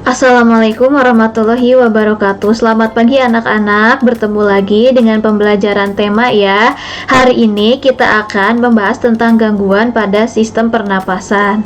Assalamualaikum warahmatullahi wabarakatuh. Selamat pagi anak-anak, bertemu lagi dengan pembelajaran tema ya. Hari ini kita akan membahas tentang gangguan pada sistem pernapasan.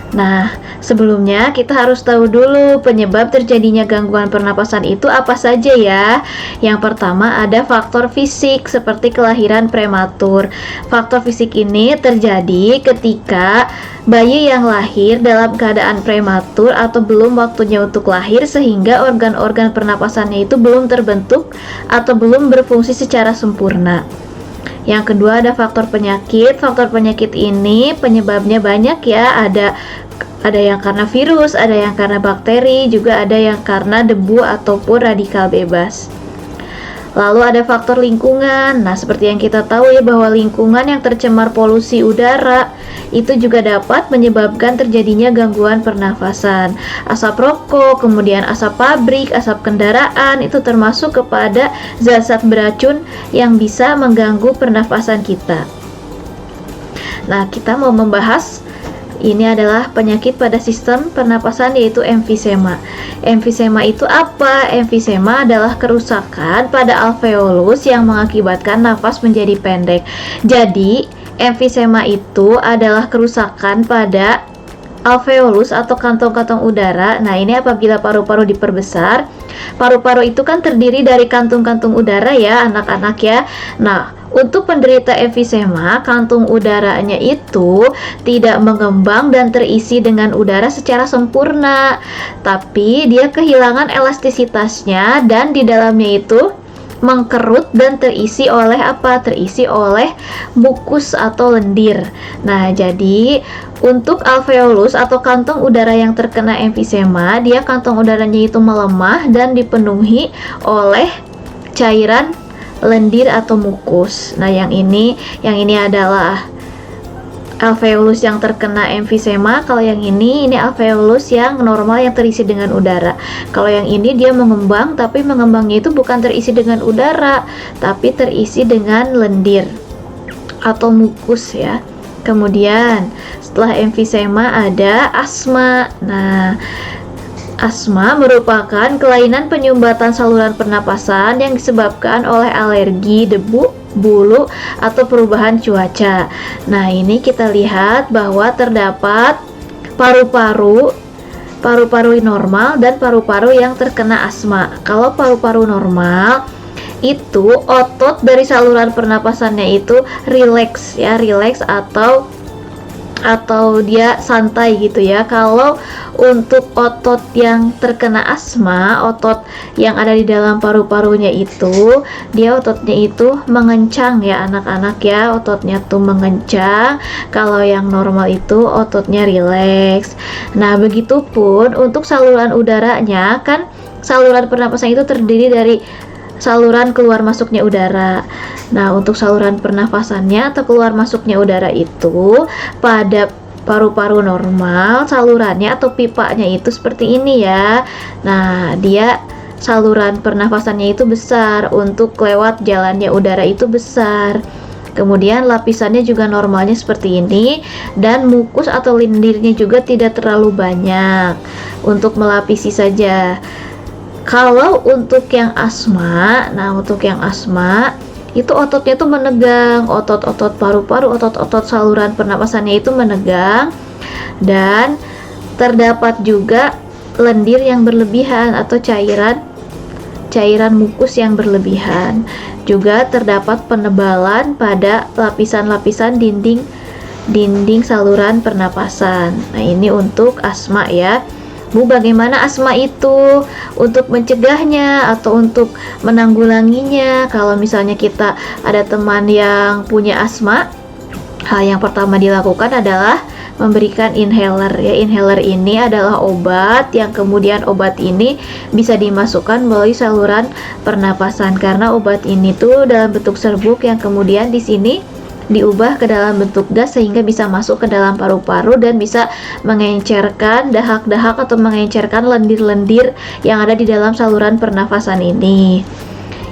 Nah, sebelumnya kita harus tahu dulu penyebab terjadinya gangguan pernapasan itu apa saja ya. Yang pertama ada faktor fisik seperti kelahiran prematur. Faktor fisik ini terjadi ketika bayi yang lahir dalam keadaan prematur atau belum waktunya untuk lahir sehingga organ-organ pernapasannya itu belum terbentuk atau belum berfungsi secara sempurna. Yang kedua ada faktor penyakit. Faktor penyakit ini penyebabnya banyak ya, ada yang karena virus, ada yang karena bakteri, juga ada yang karena debu ataupun radikal bebas. Lalu ada faktor lingkungan. Nah, seperti yang kita tahu ya bahwa lingkungan yang tercemar polusi udara itu juga dapat menyebabkan terjadinya gangguan pernafasan. Asap rokok, kemudian asap pabrik, asap kendaraan itu termasuk kepada zat-zat beracun yang bisa mengganggu pernafasan kita. Nah, kita mau membahas ini adalah penyakit pada sistem pernapasan yaitu emfisema. Emfisema itu apa? Emfisema adalah kerusakan pada alveolus yang mengakibatkan nafas menjadi pendek. Jadi, emfisema itu adalah kerusakan pada alveolus atau kantong-kantong udara. Nah, ini apabila paru-paru diperbesar. Paru-paru itu kan terdiri dari kantung-kantung udara ya, anak-anak ya. Nah, untuk penderita emfisema, kantung udaranya itu tidak mengembang dan terisi dengan udara secara sempurna, tapi dia kehilangan elastisitasnya dan di dalamnya itu mengkerut dan terisi oleh apa? Terisi oleh mukus atau lendir. Nah, jadi untuk alveolus atau kantong udara yang terkena emfisema, dia kantong udaranya itu melemah dan dipenuhi oleh cairan lendir atau mukus. Nah, yang ini adalah alveolus yang terkena emfisema. Kalau yang ini alveolus yang normal yang terisi dengan udara. Kalau yang ini dia mengembang, tapi mengembangnya itu bukan terisi dengan udara, tapi terisi dengan lendir atau mukus ya. Kemudian setelah emfisema ada asma. Nah, asma merupakan kelainan penyumbatan saluran pernapasan yang disebabkan oleh alergi, debu, bulu, atau perubahan cuaca. Nah, ini kita lihat bahwa terdapat paru-paru normal dan paru-paru yang terkena asma. Kalau paru-paru normal itu otot dari saluran pernapasannya itu rileks ya, rileks atau dia santai gitu ya. Kalau untuk otot yang terkena asma, otot yang ada di dalam paru-parunya itu, dia ototnya itu mengencang ya anak-anak ya, ototnya tuh mengencang. Kalau yang normal itu ototnya rileks. Nah, begitupun untuk saluran udaranya, kan saluran pernapasan itu terdiri dari saluran keluar masuknya udara. Nah, untuk saluran pernafasannya atau keluar masuknya udara itu pada paru-paru normal, salurannya atau pipanya itu seperti ini ya. Nah, dia saluran pernafasannya itu besar, untuk lewat jalannya udara itu besar. Kemudian lapisannya juga normalnya seperti ini, dan mukus atau lendirnya juga tidak terlalu banyak untuk melapisi saja. Kalau untuk yang asma, itu ototnya tuh menegang, otot-otot paru-paru, otot-otot saluran pernapasannya itu menegang, dan terdapat juga lendir yang berlebihan atau cairan mukus yang berlebihan. Juga terdapat penebalan pada lapisan-lapisan dinding saluran pernapasan. Nah, ini untuk asma ya. Bu, bagaimana asma itu untuk mencegahnya atau untuk menanggulanginya? Kalau misalnya kita ada teman yang punya asma, hal yang pertama dilakukan adalah memberikan inhaler ya. Inhaler ini adalah obat yang kemudian obat ini bisa dimasukkan melalui saluran pernapasan, karena obat ini tuh dalam bentuk serbuk yang kemudian di sini diubah ke dalam bentuk gas sehingga bisa masuk ke dalam paru-paru dan bisa mengencerkan dahak-dahak atau mengencerkan lendir-lendir yang ada di dalam saluran pernafasan ini.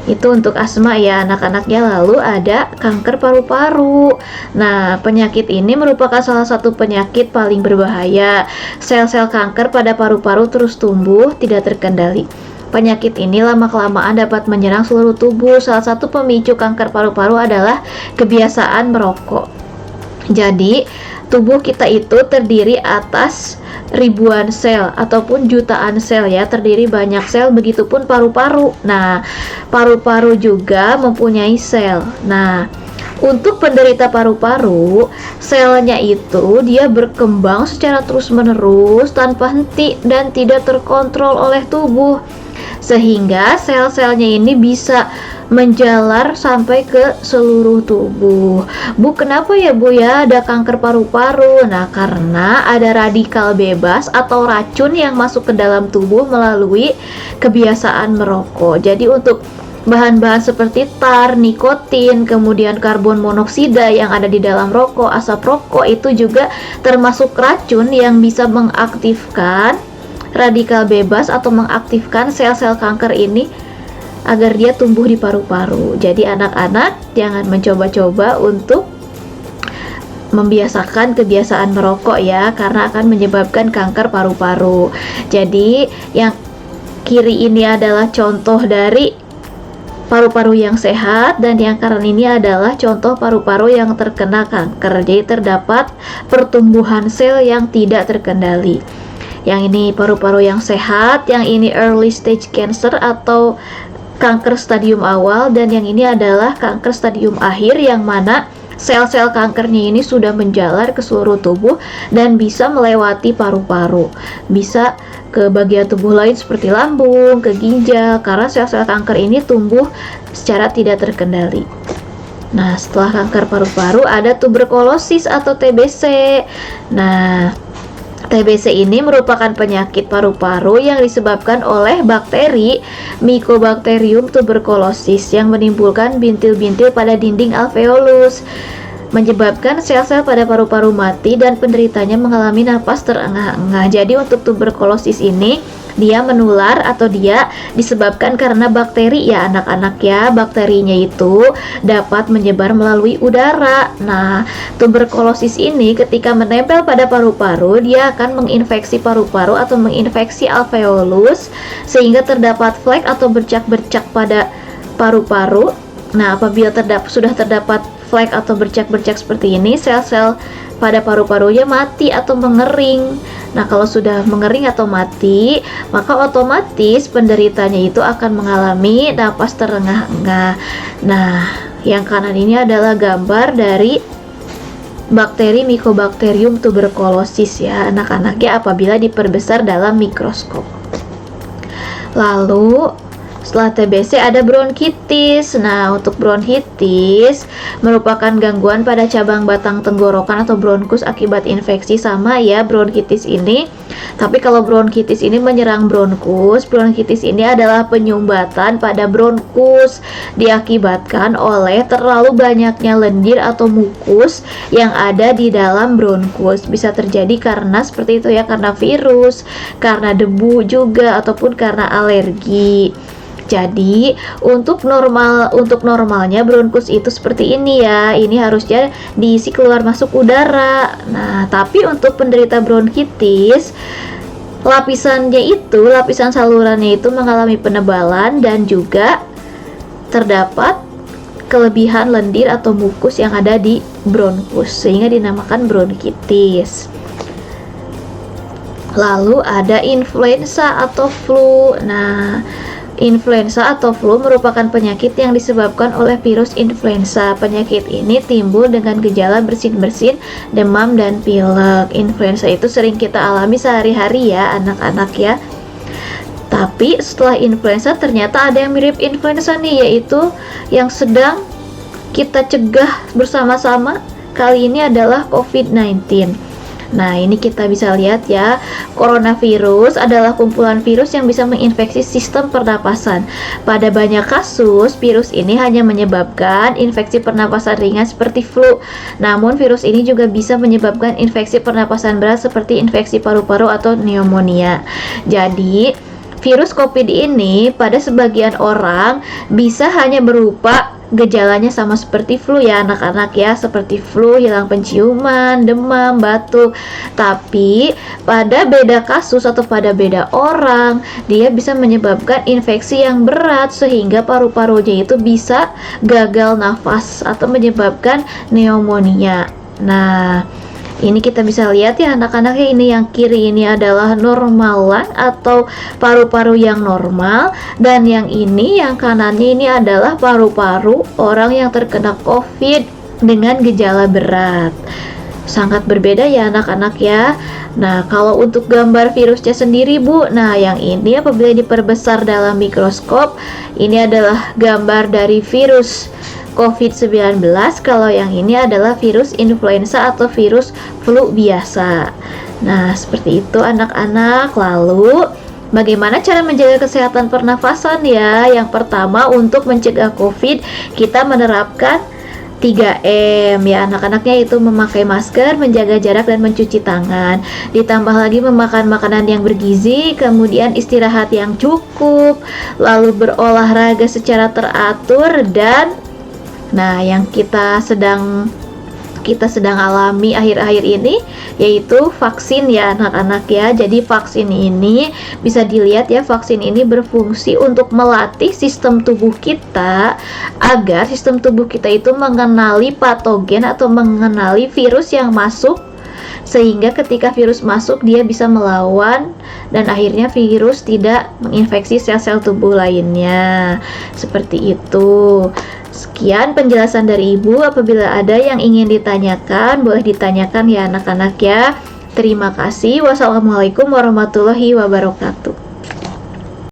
Itu untuk asma ya anak-anaknya. Lalu ada kanker paru-paru. Nah, penyakit ini merupakan salah satu penyakit paling berbahaya. Sel-sel kanker pada paru-paru terus tumbuh tidak terkendali. Penyakit ini lama-kelamaan dapat menyerang seluruh tubuh. Salah satu pemicu kanker paru-paru adalah kebiasaan merokok. Jadi, tubuh kita itu terdiri atas ribuan sel ataupun jutaan sel ya, terdiri banyak sel, begitupun paru-paru. Nah, paru-paru juga mempunyai sel. Nah, untuk penderita paru-paru, selnya itu dia berkembang secara terus-menerus tanpa henti dan tidak terkontrol oleh tubuh. Sehingga sel-selnya ini bisa menjalar sampai ke seluruh tubuh. Bu, kenapa ya Bu ya ada kanker paru-paru? Nah, karena ada radikal bebas atau racun yang masuk ke dalam tubuh melalui kebiasaan merokok. Jadi untuk bahan-bahan seperti tar, nikotin, kemudian karbon monoksida yang ada di dalam rokok, asap rokok itu juga termasuk racun yang bisa mengaktifkan radikal bebas atau mengaktifkan sel-sel kanker ini agar dia tumbuh di paru-paru. Jadi anak-anak jangan mencoba-coba untuk membiasakan kebiasaan merokok ya, karena akan menyebabkan kanker paru-paru. Jadi yang kiri ini adalah contoh dari paru-paru yang sehat, dan yang kanan ini adalah contoh paru-paru yang terkena kanker. Jadi terdapat pertumbuhan sel yang tidak terkendali. Yang ini paru-paru yang sehat, yang ini early stage cancer atau kanker stadium awal, dan yang ini adalah kanker stadium akhir yang mana sel-sel kankernya ini sudah menjalar ke seluruh tubuh dan bisa melewati paru-paru, bisa ke bagian tubuh lain seperti lambung, ke ginjal, karena sel-sel kanker ini tumbuh secara tidak terkendali. Nah, setelah kanker paru-paru ada tuberkulosis atau TBC. Nah, TBC ini merupakan penyakit paru-paru yang disebabkan oleh bakteri Mycobacterium tuberculosis yang menimbulkan bintil-bintil pada dinding alveolus, menyebabkan sel-sel pada paru-paru mati dan penderitanya mengalami napas terengah-engah. Jadi untuk tuberkulosis ini dia menular atau dia disebabkan karena bakteri ya anak-anak ya. Bakterinya itu dapat menyebar melalui udara. Nah, tuberkulosis ini ketika menempel pada paru-paru, dia akan menginfeksi paru-paru atau menginfeksi alveolus sehingga terdapat flek atau bercak-bercak pada paru-paru. Nah, apabila sudah terdapat flek atau bercak-bercak seperti ini, sel-sel pada paru-parunya mati atau mengering. Nah, kalau sudah mengering atau mati, maka otomatis penderitanya itu akan mengalami napas terengah-engah. Nah, yang kanan ini adalah gambar dari bakteri Mycobacterium tuberculosis ya anak-anaknya apabila diperbesar dalam mikroskop. Lalu setelah TBC ada bronkitis. Nah, untuk bronkitis merupakan gangguan pada cabang batang tenggorokan atau bronkus akibat infeksi, sama ya bronkitis ini. Tapi kalau bronkitis ini menyerang bronkus, bronkitis ini adalah penyumbatan pada bronkus diakibatkan oleh terlalu banyaknya lendir atau mukus yang ada di dalam bronkus. Bisa terjadi karena seperti itu ya, karena virus, karena debu juga, ataupun karena alergi. Jadi untuk normalnya bronkus itu seperti ini ya. Ini harusnya diisi keluar masuk udara. Nah, tapi untuk penderita bronkitis, lapisan salurannya itu mengalami penebalan dan juga terdapat kelebihan lendir atau mukus yang ada di bronkus sehingga dinamakan bronkitis. Lalu ada influenza atau flu. Nah, influenza atau flu merupakan penyakit yang disebabkan oleh virus influenza. Penyakit ini timbul dengan gejala bersin-bersin, demam, dan pilek. Influenza itu sering kita alami sehari-hari ya anak-anak ya. Tapi setelah influenza ternyata ada yang mirip influenza nih, yaitu yang sedang kita cegah bersama-sama kali ini adalah COVID-19. Nah, ini kita bisa lihat ya, coronavirus adalah kumpulan virus yang bisa menginfeksi sistem pernapasan. Pada banyak kasus, virus ini hanya menyebabkan infeksi pernapasan ringan seperti flu. Namun, virus ini juga bisa menyebabkan infeksi pernapasan berat seperti infeksi paru-paru atau pneumonia. Jadi, virus COVID ini pada sebagian orang bisa hanya berupa gejalanya sama seperti flu ya anak-anak ya, seperti flu, hilang penciuman, demam, batuk. Tapi pada beda kasus atau pada beda orang, dia bisa menyebabkan infeksi yang berat sehingga paru-parunya itu bisa gagal nafas atau menyebabkan pneumonia. Nah, ini kita bisa lihat ya anak-anaknya, ini yang kiri ini adalah normalan atau paru-paru yang normal, dan yang ini yang kanannya ini adalah paru-paru orang yang terkena COVID dengan gejala berat. Sangat berbeda ya anak-anak ya. Nah, kalau untuk gambar virusnya sendiri Bu, nah yang ini apabila diperbesar dalam mikroskop, ini adalah gambar dari virus COVID-19, kalau yang ini adalah virus influenza atau virus flu biasa. Nah, seperti itu anak-anak. Lalu, bagaimana cara menjaga kesehatan pernafasan ya? Yang pertama, untuk mencegah COVID, kita menerapkan 3M ya anak-anaknya, itu memakai masker, menjaga jarak, dan mencuci tangan. Ditambah lagi memakan makanan yang bergizi, kemudian istirahat yang cukup, lalu berolahraga secara teratur, dan nah, yang kita sedang alami akhir-akhir ini yaitu vaksin ya anak-anak ya. Jadi vaksin ini bisa dilihat ya, vaksin ini berfungsi untuk melatih sistem tubuh kita agar sistem tubuh kita itu mengenali patogen atau mengenali virus yang masuk, sehingga ketika virus masuk dia bisa melawan dan akhirnya virus tidak menginfeksi sel-sel tubuh lainnya. Seperti itu. Sekian penjelasan dari Ibu. Apabila ada yang ingin ditanyakan, boleh ditanyakan ya anak-anak ya. Terima kasih. Wassalamualaikum warahmatullahi wabarakatuh.